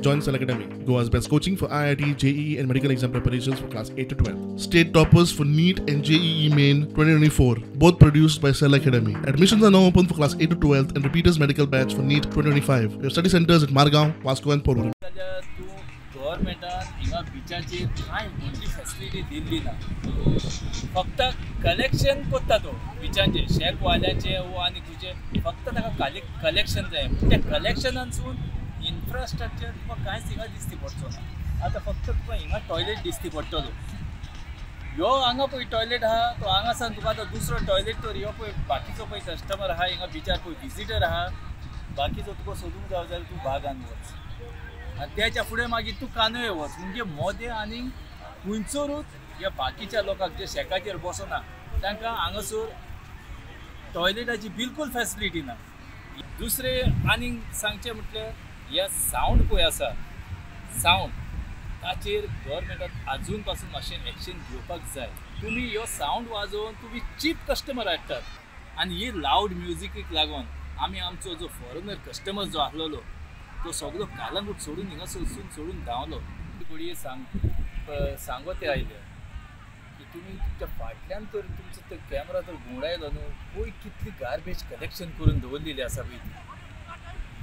Join Cell Academy, Goa's best coaching for IIT, JEE and medical exam preparations for class 8 to 12. State toppers for NEET and JEE Main 2024, both produced by Cell Academy. Admissions are now open for class 8 to 12 and repeaters medical batch for NEET 2025. We have study centers at Margao, Vasco and Porvorim. गव्हर्मेंटान हिंगा बिचाचेर कांय व्हडली facility Delhi ना. फक्त collection कोत्ता तो बिचांचे शेकवाल्यांचे वो आनी तुजे फक्त ताका कलेक्शन जाय. त्या कलेक्शनानसून इन्फ्रास्ट्रक्चर तुका कांयच हिंगा दिसती पडचो ना. आतां फक्त तुका हिंगा टॉयलेट दिसती पडटलो. ह्यो हांगा पळय टॉयलेट आहा तो हांगासान तुका आतां दुसरो टॉयलेट तर ह्यो पळय बाकीचो पळय कस्टमर आहा हिंगा बिचार पळय विजिटर आहा बाकीचो तुका सोदूंक जाय जाल्यार तूं बागान वच आनी त्याच्या फुडें मागीर तूं कानोये वच म्हणजे मोदें आनी खुंयसरूच ह्या बाकीच्या लोकांक जे शेकाचेर बसना तांकां हांगासर टॉयलेटाची बिलकुल फॅसिलिटी ना. दुसरें आनीक सांगचें म्हटल्यार ह्या सावंड पळय आसा सावंड ताचेर गव्हर्मेंटान आजून पासून मातशें एक्शन घेवपाक जाय. तुमी ह्यो सावंड वाजोवन तुमी चीप कस्टमर हाडटात आनी ही लावड म्युजिकीक लागून आमी आमचो जो फॉरेनर कस्टमर जो आसलेलो तो सगळो कालांगूट सोडून हिंगा सोडून धांवलो. घडये सांगोते आयले की तुमी तुमच्या फाटल्यान तर तुमचो तो कॅमेरा तर घुंवडायलो न्हू पळय कितली गार्बेज कलेक्शन करून दवरलेली आसा पळय ती.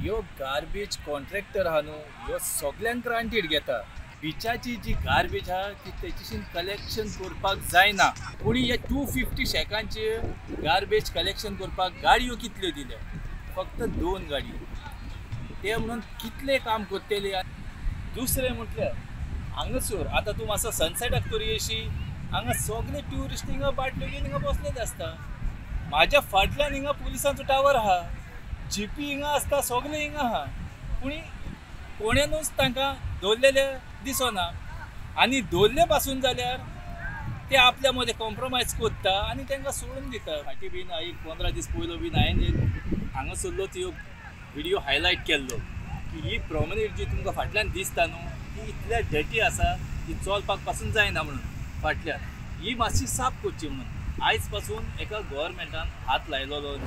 ह्यो गार्बेज कॉन्ट्रॅक्टर आहा न्हू ह्यो सगळ्यांक ग्रांटेड घेता. बिचाची जी गार्बेज आहा ती तेचीशीन कलेक्शन करपाक जायना. पूण ह्या 250 शेकांचे गार्बेज कलेक्शन करपाक गाडयो कितल्यो दिल्या फक्त 2 गाडयो. ते म्हणून कितले काम करतले. दुसरें म्हटल्यार हांगासर आतां तूं मातसो सनसेटाक तरी येशी हांगा सगळे ट्युरिस्ट हिंगा बाटल्यो घेवन हिंगा बसलेले आसता. म्हाज्या फाटल्यान हिंगा पुलिसांचो टावर आहा जीपी हिंगा आसता सगळे हिंगा आहा पूण कोणेनूच तांकां दवरलेले दिसना. आनी दवरले पासून जाल्यार ते आपल्या मदें कॉम्प्रोमायज करता आनी तांकां सोडून दिता. फाटीं बीन एक 15 दीस पयलो बीन हांवें हांगासरलो त्यो व्हिडिओ हायलायट केल्लो की ही प्रॉमेनेड जी तुमकां फाटल्यान दिसता न्हू ती इतल्या डर्टी आसा ती चलपाक पासून जायना म्हणून फाटल्यान ही मातशी साफ करची म्हणून आयज पासून एका गव्हर्मेंटान हात लायलोलो.